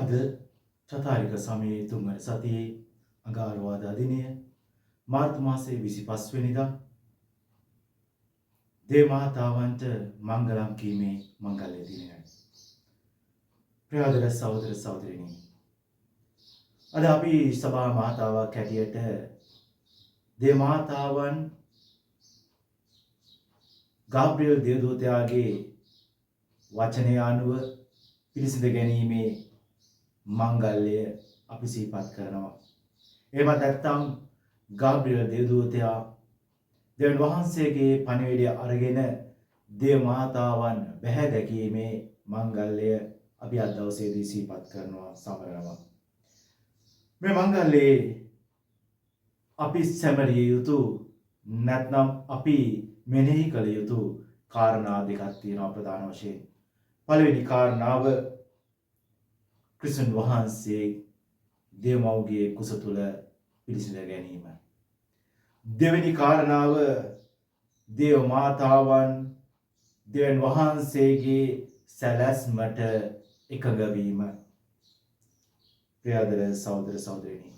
අද චතාරික සමයේ 3 වන සතියේ අඟහරුවාදා දිනය මාර්තු මාසයේ 25 වෙනිදා දේව මාතාවන්ට මංගලම් කීමේ මංගල්‍ය දිනයයි. ප්‍රියදර සහෝදර සහෝදරිනි, අද අපි සභා මාතාවක් හැටියට දේව මාතාවන් ගාබ්‍රියල් දේවදූතයාගේ වචනය අනුව පිළිසිඳ ගැනීමේ මංගල්‍ය අපි සිහිපත් කරනවා. එහෙමත් නැත්නම් ගාබ්‍රියල් දේවදූතයා දෙවියන් වහන්සේගේ පණිවිඩය අරගෙන දේව මාතාවන් බැහැ දැකීමේ මංගල්‍ය අපි අද දවසේදී සිහිපත් කරනවා, සමරනවා. මේ මංගල්‍යයේ අපි සැමරිය යුතු නැත්නම් අපි මෙනෙහි කළ යුතු කාරණා දෙකක් තියෙනවා ප්‍රධාන වශයෙන්. පළවෙනි කාරණාව ක්‍රිස්තුන් වහන්සේ දෙව්මව්ගේ කුස තුල පිළිසිඳ ගැනීම. දෙවෙනි කාරණාව දේව මාතාවන් දෙවියන් වහන්සේගේ සැලැස්මට එකඟ වීම. ප්‍රියදර සහෝදර සහෝදරිනි,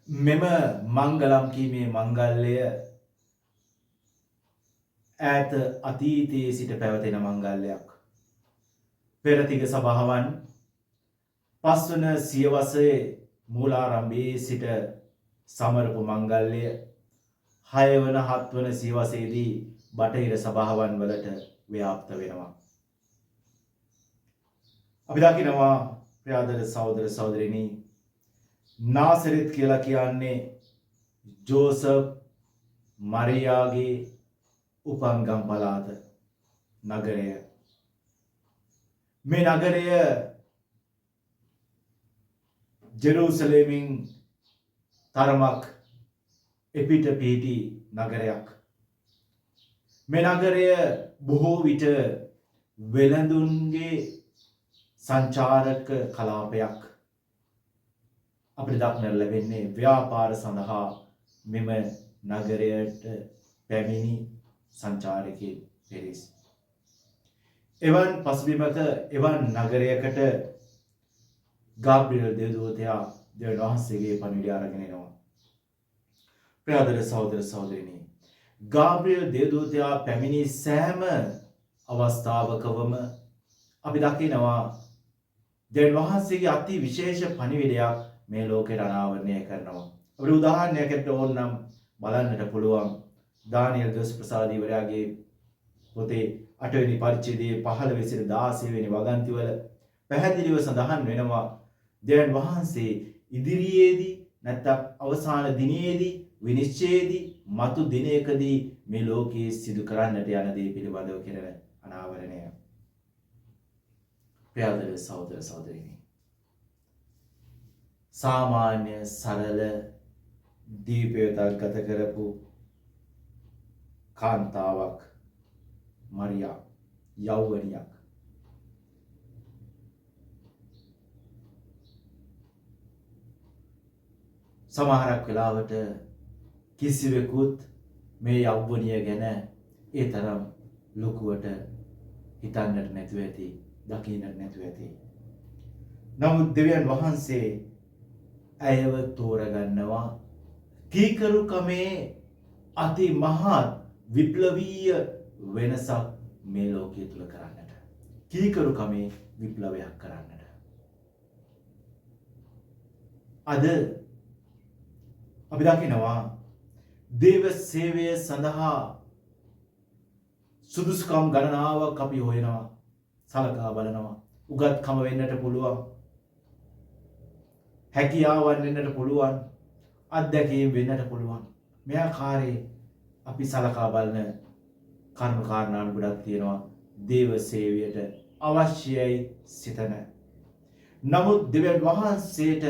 මෙම මංගලම් කීමේ මංගල්‍ය ඈත අතීතයේ සිට පැවතෙන මංගල්‍යයක්. පෙරතිග සභාවන් පස්වන සියවසේ මූලාරම්භයේ සිට සමරපු මංගල්‍ය 6 වන 7 වන සියවසේදී බටහිර සභාවන් වලට ව්‍යාප්ත වෙනවා. අපි දකිනවා ප්‍රියදර සහෝදර සහෝදරිනි, නාසරෙත් කියලා කියන්නේ ජෝසප් මරියාගේ උපංගම් පළාත නගරය. මේ නගරය ජෙරුසලෙමින් තරමක් එපිට පිහිටි නගරයක්. මේ නගරය බොහෝ විට වෙළඳුන්ගේ සංචාරක කලාපයක්. අපිට දක්නට ලැබෙන්නේ ව්‍යාපාර සඳහා මෙම නගරයට පැමිණි සංචාරකයන් පිරිස්. එවන් පසුබිමක එවන් නගරයකට ගාබ්‍රියල් දේවදූතයා දෙවියන් වහන්සේගේ පණිවිඩය අරගෙන එනවා. ප්‍රියදර සහෝදර සහෝදරිනි, ගාබ්‍රියල් දේවදූතයා පැමිණි සෑම අවස්ථාවකවම අපි දකිනවා දෙවියන් වහන්සේගේ අති විශේෂ පණිවිඩයක් මේ ලෝකයට අනාවරණය කරනවා. අපිට උදාහරණයකට ඕනනම් බලන්නට පුළුවන් දානියල් දොස් ප්‍රසාදීවරයාගේ පොතේ 8 වෙනි පරිච්ඡේදයේ 15 සිට 16 වෙනි වගන්තිවල පැහැදිලිව සඳහන් වෙනවා දෙවියන් වහන්සේ ඉදිරියේදී නැත්නම් අවසාන දිනයේදී විනිශ්චයේදී මතු දිනයකදී මේ ලෝකයේ සිදු කරන්නට යන දේ පිළිබඳව කෙරෙන අනාවරණය. ප්‍රියදර සහෝදර සහෝදරිනි, සාමාන්‍ය සරල දීපයතක් ගත කරපු කාන්තාවක් මරියා, යෞවනියක්. සමහරක් වෙලාවට කිසිවෙකුත් මේ යෞවනිය ගැන ඒ තරම් ලොකුවට හිතන්නට නැතුව ඇති, දකින්නට නැතුව ඇති. නමුත් දෙවියන් වහන්සේ ඇයව තෝරගන්නවා කීකරුකමේ අති මහත් විප්ලවීය වෙනසක් මේ ලෝකයේ තුල කරන්නට, කීකරුකමේ විප්ලවයක් කරන්නට. අද අපි දකිනවා දේව සේවය සඳහා සුදුසුකම් ගණනාවක් අපි හොයනවා, සලකා බලනවා. උගත්කම වෙන්නට පුළුවන්, හැකියාවන් වෙන්නට පුළුවන්, අත්දැකීම් වෙන්නට පුළුවන්. මේ ආකාරයේ අපි සලකා බලන කර්ම කාරණා ගොඩක් තියෙනවා දේව සේවයට අවශ්‍යයි සිතන. නමුත් දෙවියන් වහන්සේට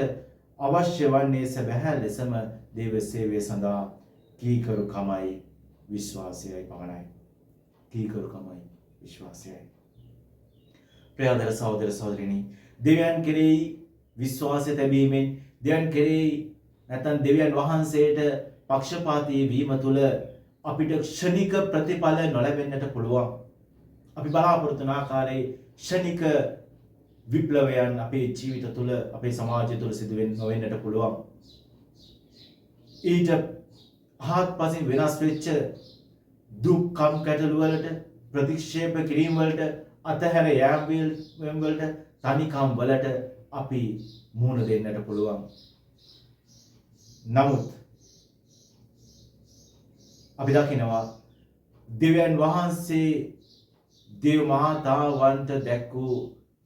අවශ්‍ය වන්නේ සැබෑ ලෙසම දේව සේවය සඳහා කීකරුකමයි විශ්වාසයයි පමණයි. කීකරුකමයි විශ්වාසයයි. ප්‍රියදර සහෝදර සහෝදරිනි, දෙවියන් කෙරෙහි විශ්වාසය තැබීමෙන්, දෙවියන් කෙරෙහි නැත්නම් දෙවියන් වහන්සේට පක්ෂපාතී වීම තුළ අපිට ක්ෂණික ප්‍රතිඵල නොලැබෙන්නට පුළුවන්. අපි බලාපොරොත්තු වන ආකාරයේ ක්ෂණික විප්ලවයන් අපේ ජීවිත තුළ අපේ සමාජය තුළ සිදු නොවෙන්නට පුළුවන්. ඊට හාත්පසින් වෙනස් වෙච්ච දුක් කම් කැටළු වලට ප්‍රතික්ෂේප කිරීම වලට අතහැර යාම වලට තනිකම් වලට අපි මුහුණ දෙන්නට පුළුවන්. නමුත් අපි දකිනවා දෙවියන් වහන්සේ දේව මාතාවන්ට දැක් වූ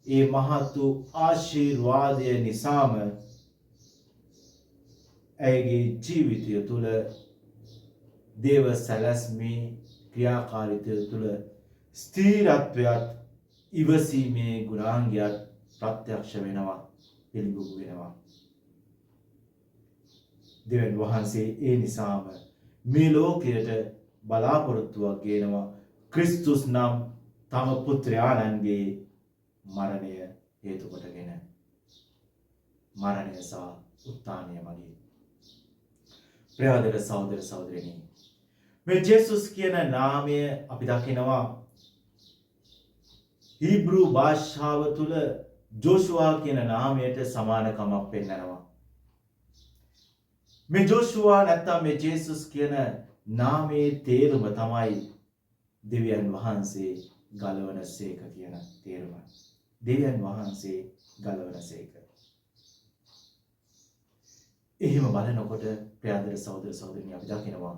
ඒ මහත් වූ ආශිර්වාදය නිසාම ඇයගේ ජීවිතය තුළ දේව සැලැස්මේ ක්‍රියාකාරීත්වය තුළ ස්ථීරත්වයක් ඉවසීමේ ගුණාංගයක් ප්‍රත්‍යක්ෂ වෙනවා, පිළිබිඹු වෙනවා. දෙවියන් වහන්සේ ඒ නිසාම මේ ලෝකයට බලාපොරොත්තුවක් ගේනවා. ක්‍රිස්තුස් නම් තම පුත්‍රයාණන්ගේ මරණය හේතු කොටගෙන මරණය සහ උත්ථානය මගින්. ප්‍රියදර සහෝදර සහෝදරියනි, මේ ජේසුස් කියන නාමය අපි දකිනවා හීබ්‍රු භාෂාව තුළ ජෝෂුවා කියන නාමයට සමානකමක් පෙන්නනවා. මේ ජෝෂුවා නැත්තම් මේ ජේසුස් කියන නාමයේ තේරුම තමයි දෙවියන් වහන්සේ ගලවන සේක කියන තේරුම. දෙවියන් වහන්සේ ගලවන සේක. එහෙම බලනකොට ප්‍රියදර සහෝදර සහෝදරියනි, අපි දකිනවා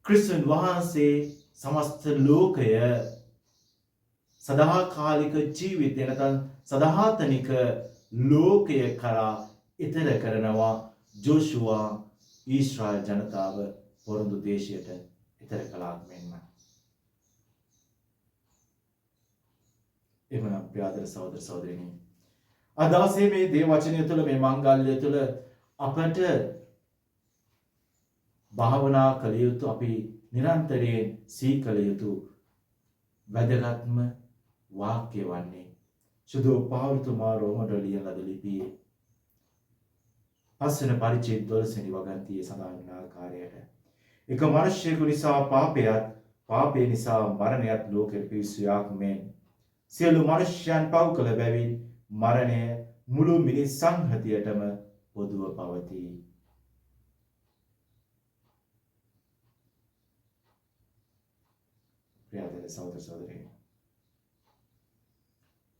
ක්‍රිස්තුන් වහන්සේ සමස්ත ලෝකය සදාකාලික ජීවිතය නැත්නම් සදාතනික ලෝකය කරා ඊතර කරනවා. ජෝෂුවා ඊශ්‍රායල් ජනතාව පොරොන්දු දේශයට ඊතර කළාක් මෙන්ම. එමනම් ප්‍රියදර සහෝදර සහෝදරියනි, අදාසේ මේ දේව වචනය තුළ, මේ මංගල්‍ය තුළ අපට භාවනා කළ යුතු, අපි නිරන්තරයෙන් සීකළ යුතු වැදගත්ම වාක්‍ය වන්නේ සුදු පෞලතුමා රෝමට ලියන ලද ලිපියේ 5 වෙනි පරිච්ඡේද 12 වෙනි වගන්තියේ සඳහන් වන ආකාරයට එක මිනිසෙකු නිසා පාපයත්, පාපේ නිසා මරණයත් ලෝකෙට පිවිසුවාක් මෙන් සියලු මිනිසයන් පව් කළ බැවින් මරණය මුළු මිනිස් සංහතියටම පොදුව පවතී. ප්‍රියදර සහෝදර සහෝදරියනි,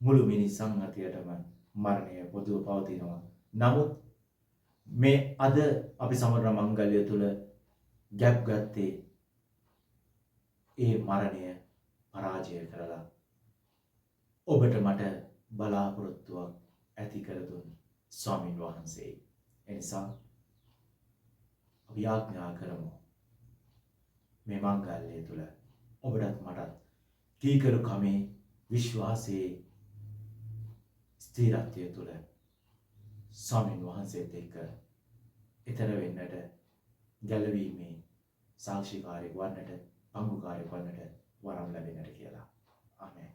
මුළු මිනිස් සංහතියටම මරණය පොදුව පවතිනවා. නමුත් මේ අද අපි සමරන මංගල්‍ය තුළ ගැප් ගත්තේ ඒ මරණය පරාජය කරලා ඔබට මට බලාපොරොත්තුවක් ඇති කර දුන් ස්වාමීන් වහන්සේ. එනිසා අපි ආඥා කරමු මේ මංගල්‍ය තුළ ඔබටත් මටත් කීකරු කමේ විශ්වාසයේ ස්ථිරත්වය තුළ ස්වාමීන් වහන්සේත් එක්ක ඊතර වෙන්නට, ගැලවීමේ සාක්ෂිකාරයෙක් වන්නට, පංගුකාරයෙක් වන්නට වරම් ලැබෙන්නට කියලා. ආමේන්.